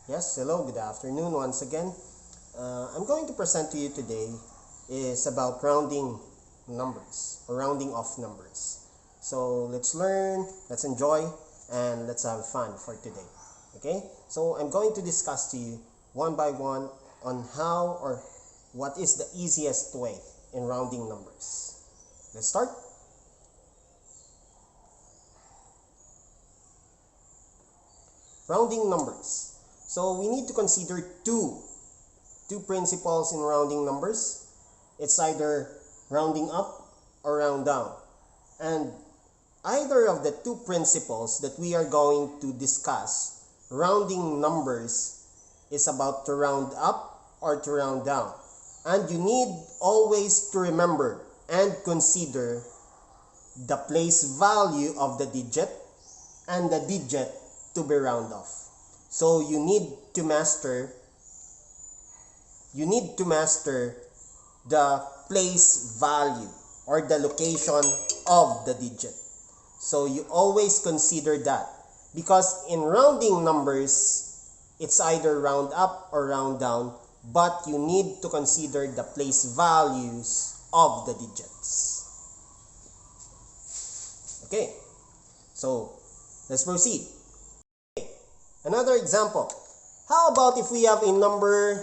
Yes, hello, good afternoon once again. I'm going to present to you today is about rounding numbers or rounding off numbers. So let's learn, let's enjoy, and let's have fun for today. Okay, so I'm going to discuss to you one by one on how or what is the easiest way in rounding numbers. Let's start. Rounding numbers. So we need to consider two principles in rounding numbers. It's either rounding up or round down. And either of the two principles that we are going to discuss, rounding numbers is about to round up or to round down. And you need always to remember and consider the place value of the digit and the digit to be round off. So you need to master the place value or the location of the digit. So you always consider that, because in rounding numbers, it's either round up or round down, but you need to consider the place values of the digits. Okay, so let's proceed. Another example. How about if we have a number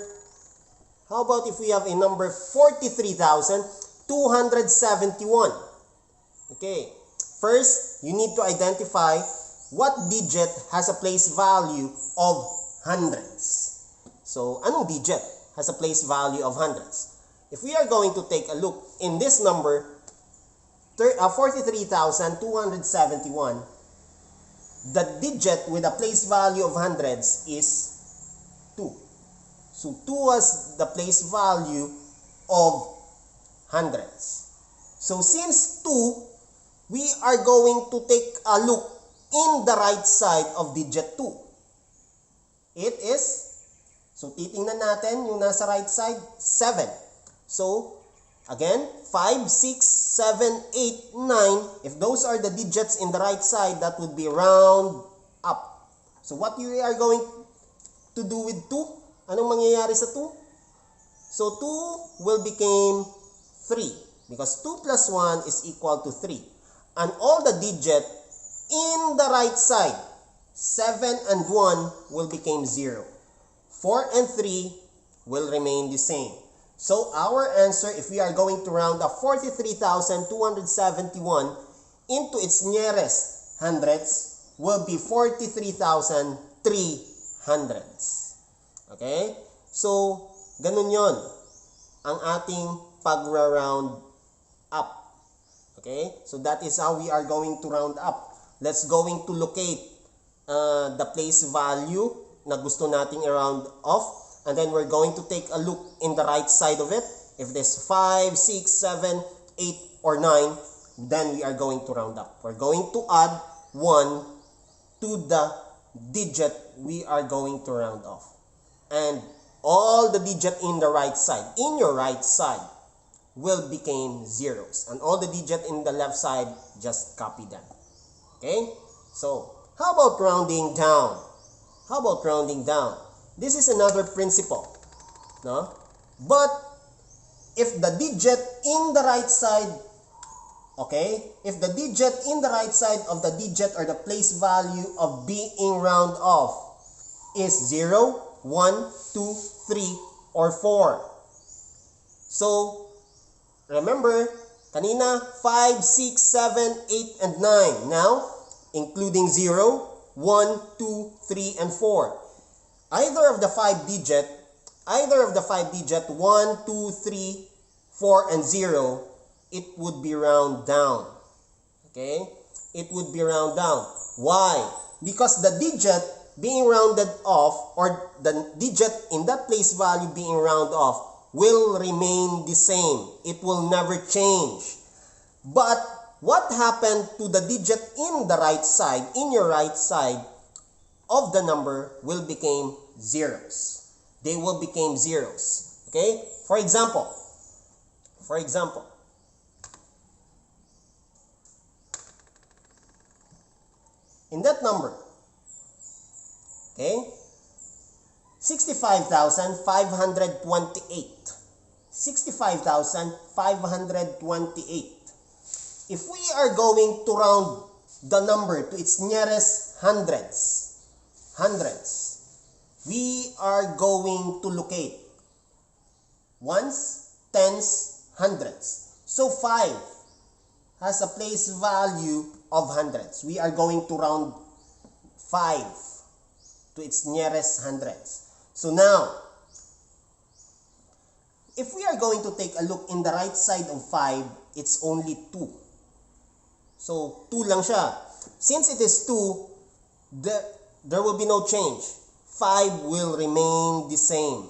43,271? Okay. First, you need to identify what digit has a place value of hundreds. So, anong digit has a place value of hundreds? If we are going to take a look in this number, 43,271, the digit with a place value of hundreds is 2. So 2 has the place value of hundreds. So since 2, we are going to take a look in the right side of digit 2. It is, so titingnan natin yung nasa right side, 7. So again, 5, 6, 7, 8, 9. If those are the digits in the right side, that would be round up. So what you are going to do with 2? Anong mangyayari sa 2? So 2 will become 3, because 2 plus 1 is equal to 3. And all the digit in the right side, 7 and 1 will become 0. 4 and 3 will remain the same. So our answer, if we are going to round up 43,271 into its nearest hundreds, will be 43,300. Okay? So, ganun yon ang ating pag-round up. Okay? So that is how we are going to round up. Let's going to locate the place value na gusto nating i-round off. And then we're going to take a look in the right side of it. If there's 5, 6, 7, 8, or 9, then we are going to round up. We're going to add 1 to the digit we are going to round off. And all the digit in the right side, in your right side, will become zeros. And all the digit in the left side, just copy them. Okay? So, how about rounding down? How about rounding down? This is another principle, no? But if the digit in the right side, okay, if the digit in the right side of the digit or the place value of being round off is 0, 1, 2, 3, or 4. So, remember, kanina, 5, 6, 7, 8, and 9. Now, including 0, 1, 2, 3, and 4. Either of the 5 digit, 1, 2, 3, 4, and 0, it would be round down. Okay? It would be round down. Why? Because the digit being rounded off, or the digit in that place value being rounded off, will remain the same. It will never change. But what happened to the digit in the right side, in your right side of the number, will become zeros. They will become zeros. Okay? For example, in that number, okay, 65,528. 65,528. If we are going to round the number to its nearest hundreds, we are going to locate ones, tens, hundreds. So 5 has a place value of hundreds. We are going to round 5 to its nearest hundreds. So now, if we are going to take a look in the right side of 5, it's only 2. So 2 lang siya. Since it is 2, there will be no change. 5 will remain the same.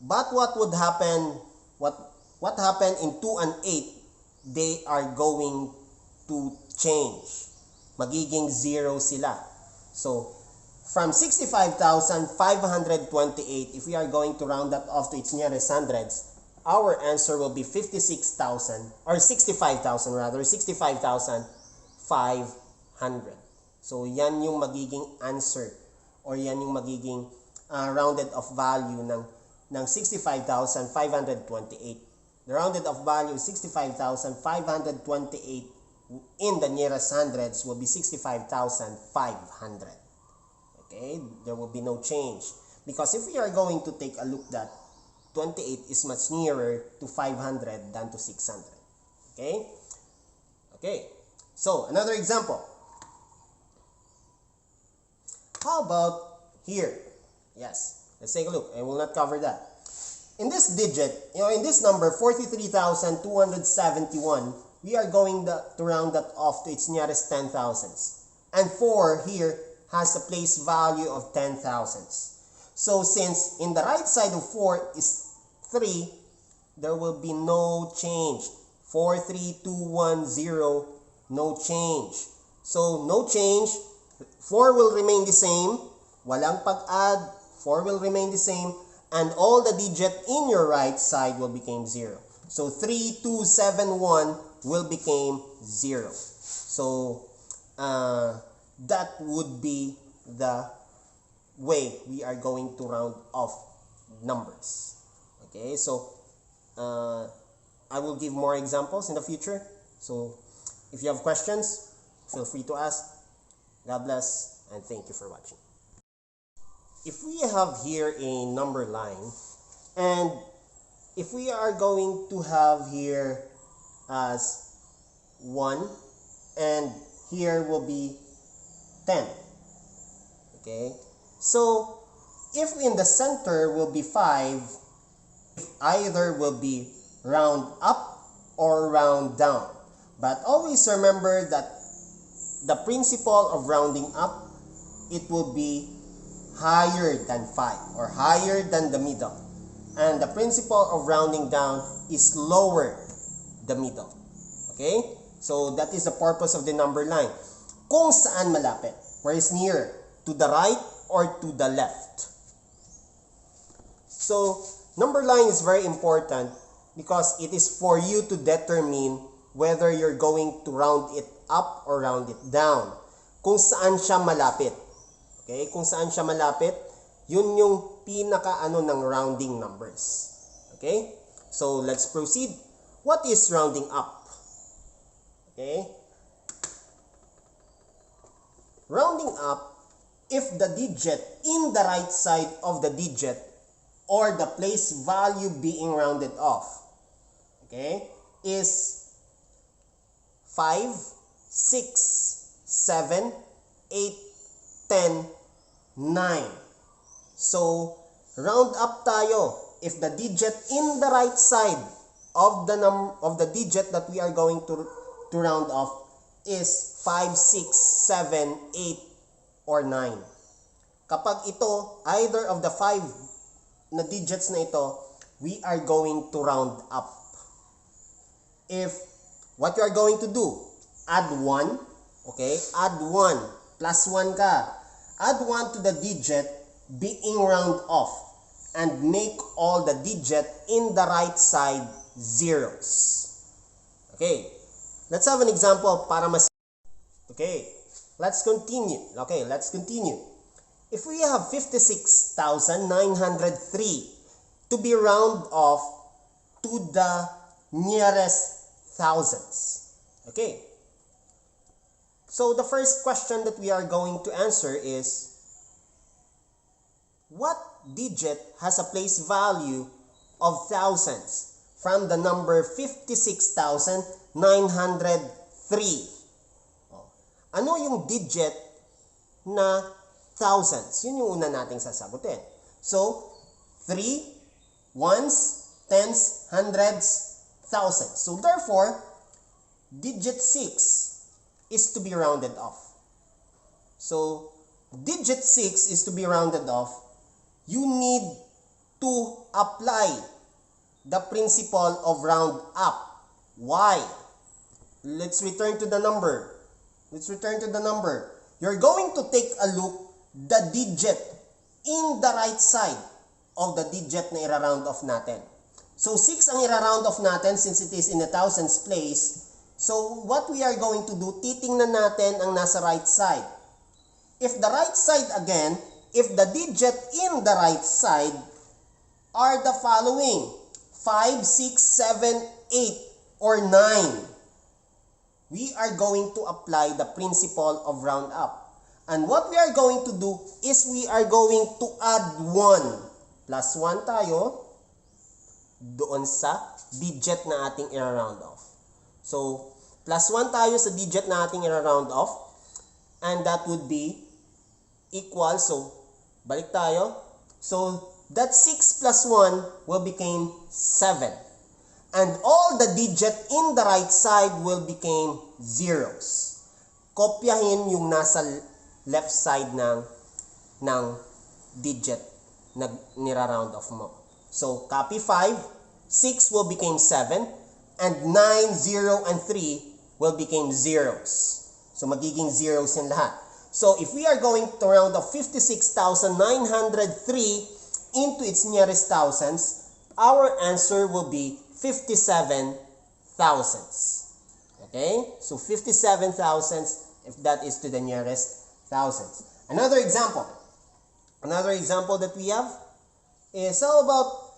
But what would happen, what happened in 2 and 8, they are going to change. Magiging 0 sila. So, from 65,528, if we are going to round that off to its nearest hundreds, our answer will be 56,000, or 65,000 rather, 65,500. So, yan yung magiging answer, or yan yung magiging rounded off value ng 65,528. The rounded off value is 65,528 in the nearest hundreds will be 65,500. Okay, there will be no change. Because if we are going to take a look that 28 is much nearer to 500 than to 600. Okay? Okay, so another example. How about here? Yes, let's take a look. I will not cover that. In this digit, in this number, 43,271, we are going to round that off to its nearest 10,000s. And 4 here has a place value of 10,000s. So since in the right side of 4 is 3, there will be no change. 43210, no change. So no change. 4 will remain the same. Walang pag-add. 4 will remain the same. And all the digit in your right side will become 0. So 3271 will become 0. So that would be the way we are going to round off numbers. Okay, so I will give more examples in the future. So if you have questions, feel free to ask. God bless, and thank you for watching. If we have here a number line, and if we are going to have here as 1, and here will be 10. Okay, so if in the center will be 5, either will be round up or round down. But always remember that the principle of rounding up, it will be higher than 5 or higher than the middle. And the principle of rounding down is lower the middle. Okay? So that is the purpose of the number line. Kung saan malapit, where is nearer, to the right or to the left. So number line is very important because it is for you to determine whether you're going to round it up or round it down. Kung saan siya malapit. Okay, kung saan siya malapit, yun yung pinaka-ano ng rounding numbers. Okay? So, let's proceed. What is rounding up? Okay? Rounding up, if the digit in the right side of the digit or the place value being rounded off, okay, is 5, 6, 7, 8, 10, 9. So, round up tayo. If the digit in the right side of the digit that we are going to round off is 5, 6, 7, 8, or 9. Kapag ito, either of the 5 na digits na ito, we are going to round up. If what you are going to do, add 1, okay? Add 1. Plus 1 ka. Add 1 to the digit being round off and make all the digit in the right side zeros. Okay. Let's have an example para mas... Okay. Let's continue. Okay, let's continue. if we have 56,903 to be round off to the nearest thousands. Okay. So the first question that we are going to answer is, what digit has a place value of thousands from the number 56,903? Ano yung digit na thousands? Yun yung una nating sasagutin. So, 3, ones, tens, hundreds, thousands. So, therefore, digit 6 is to be rounded off. So, digit 6 is to be rounded off. You need to apply the principle of round up. Why? Let's return to the number. Let's return to the number. You're going to take a look the digit in the right side of the digit na ira-round off natin. So, 6 ang ira-round off natin since it is in the thousands place. So, what we are going to do, titingnan natin ang nasa right side. If the right side again, if the digit in the right side are the following: 5, 6, 7, 8, or 9. We are going to apply the principle of round up. And what we are going to do is we are going to add 1. Plus 1 tayo doon sa digit na ating i-round off. So, plus 1 tayo sa digit na ating i-round off. And that would be equal. So, balik tayo. So, that 6 plus 1 will become 7. And all the digit in the right side will become zeros. Kopyahin yung nasa left side ng digit na nira-round off mo. So, copy 5, 6 will become 7, and 9, 0, and 3 will become zeros. So, magiging zeros yung lahat. So, if we are going to round off 56,903 into its nearest thousands, our answer will be 57 thousandths. Okay? So 57 thousandths if that is to the nearest thousands. Another example. Another example that we have is how about